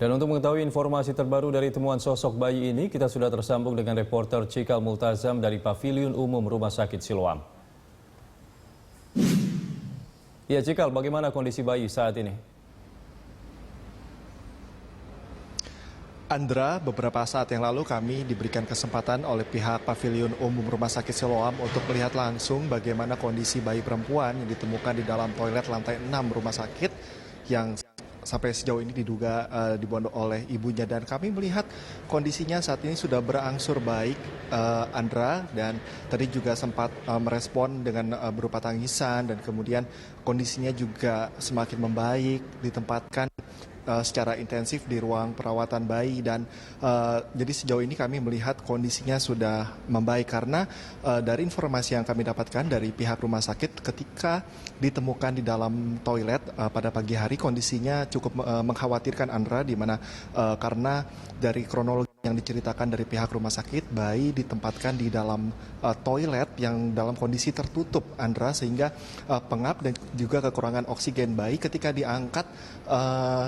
Dan untuk mengetahui informasi terbaru dari temuan sosok bayi ini, kita sudah tersambung dengan reporter Cikal Multazam dari Paviliun Umum Rumah Sakit Siloam. Ya, Cikal, bagaimana kondisi bayi saat ini? Andra, beberapa saat yang lalu kami diberikan kesempatan oleh pihak Paviliun Umum Rumah Sakit Siloam untuk melihat langsung bagaimana kondisi bayi perempuan yang ditemukan di dalam toilet lantai 6 rumah sakit yang sampai sejauh ini diduga dibondok oleh ibunya, dan kami melihat kondisinya saat ini sudah berangsur baik, Andra, dan tadi juga sempat merespon dengan berupa tangisan, dan kemudian kondisinya juga semakin membaik, ditempatkan secara intensif di ruang perawatan bayi, dan jadi sejauh ini kami melihat kondisinya sudah membaik karena dari informasi yang kami dapatkan dari pihak rumah sakit, ketika ditemukan di dalam toilet pada pagi hari kondisinya cukup mengkhawatirkan, Andra, di mana karena dari kronologi yang diceritakan dari pihak rumah sakit, bayi ditempatkan di dalam toilet yang dalam kondisi tertutup, Andra, sehingga pengap dan juga kekurangan oksigen bayi ketika diangkat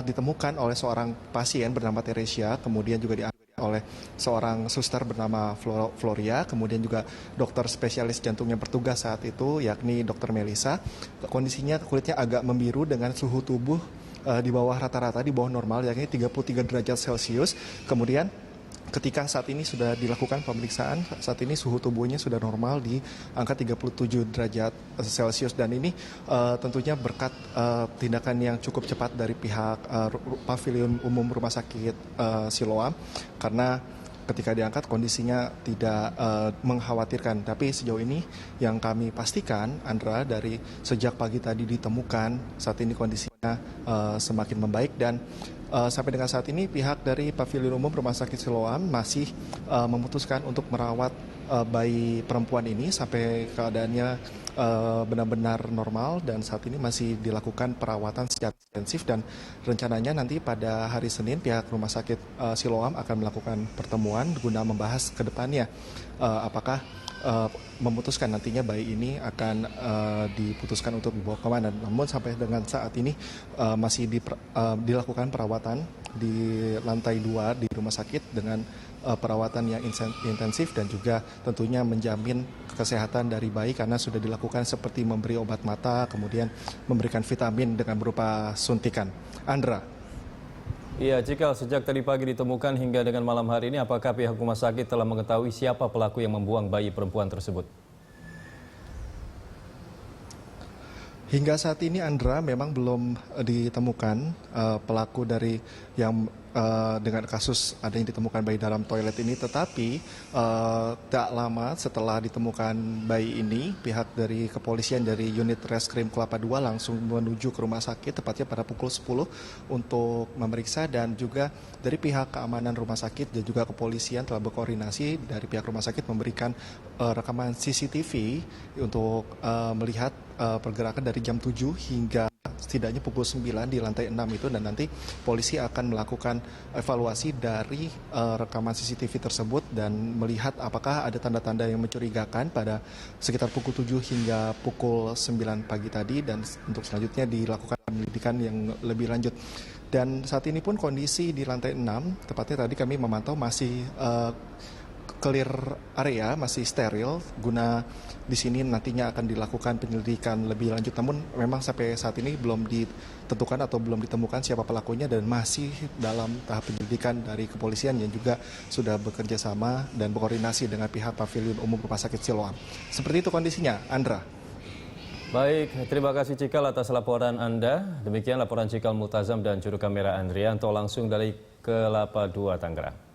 ditemukan oleh seorang pasien bernama Teresia, kemudian juga diangkat oleh seorang suster bernama Floria, kemudian juga dokter spesialis jantung yang bertugas saat itu, yakni Dr. Melisa. Kondisinya kulitnya agak membiru dengan suhu tubuh di bawah rata-rata, di bawah normal, yakni 33 derajat Celcius. Kemudian ketika saat ini sudah dilakukan pemeriksaan, saat ini suhu tubuhnya sudah normal di angka 37 derajat Celcius, dan ini tentunya berkat tindakan yang cukup cepat dari pihak Paviliun Umum Rumah Sakit Siloam, karena ketika diangkat kondisinya tidak mengkhawatirkan. Tapi sejauh ini yang kami pastikan, Andra, dari sejak pagi tadi ditemukan, saat ini kondisinya semakin membaik, dan sampai dengan saat ini pihak dari Paviliun Umum Rumah Sakit Siloam masih memutuskan untuk merawat bayi perempuan ini sampai keadaannya benar-benar normal, dan saat ini masih dilakukan perawatan secara intensif, dan rencananya nanti pada hari Senin pihak Rumah Sakit Siloam akan melakukan pertemuan guna membahas ke depannya apakah memutuskan nantinya bayi ini akan diputuskan untuk dibawa kemana. Namun sampai dengan saat ini masih dilakukan perawatan di lantai 2 di rumah sakit dengan perawatan yang intensif, dan juga tentunya menjamin kesehatan dari bayi karena sudah dilakukan seperti memberi obat mata, kemudian memberikan vitamin dengan berupa suntikan. Andra. Iya, Cikal, sejak tadi pagi ditemukan hingga dengan malam hari ini, apakah pihak rumah sakit telah mengetahui siapa pelaku yang membuang bayi perempuan tersebut? Hingga saat ini, Andra, memang belum ditemukan pelaku dari yang dengan kasus ada yang ditemukan bayi dalam toilet ini, tetapi tak lama setelah ditemukan bayi ini, pihak dari kepolisian dari unit Reskrim Kelapa II langsung menuju ke rumah sakit tepatnya pada pukul 10 untuk memeriksa, dan juga dari pihak keamanan rumah sakit dan juga kepolisian telah berkoordinasi dari pihak rumah sakit memberikan rekaman CCTV untuk melihat pergerakan dari jam 7 hingga setidaknya pukul 9 di lantai 6 itu, dan nanti polisi akan melakukan evaluasi dari rekaman CCTV tersebut dan melihat apakah ada tanda-tanda yang mencurigakan pada sekitar pukul 7 hingga pukul 9 pagi tadi, dan untuk selanjutnya dilakukan penyelidikan yang lebih lanjut. Dan saat ini pun kondisi di lantai 6, tepatnya tadi kami memantau masih clear area, masih steril, guna di sini nantinya akan dilakukan penyelidikan lebih lanjut. Namun memang sampai saat ini belum ditentukan atau belum ditemukan siapa pelakunya, dan masih dalam tahap penyelidikan dari kepolisian yang juga sudah bekerja sama dan berkoordinasi dengan pihak Paviliun Umum Rumah Sakit Siloam. Seperti itu kondisinya, Andra. Baik, terima kasih Cikal atas laporan Anda. Demikian laporan Cikal Multazam dan juru kamera Andrianto langsung dari Kelapa II, Tangerang.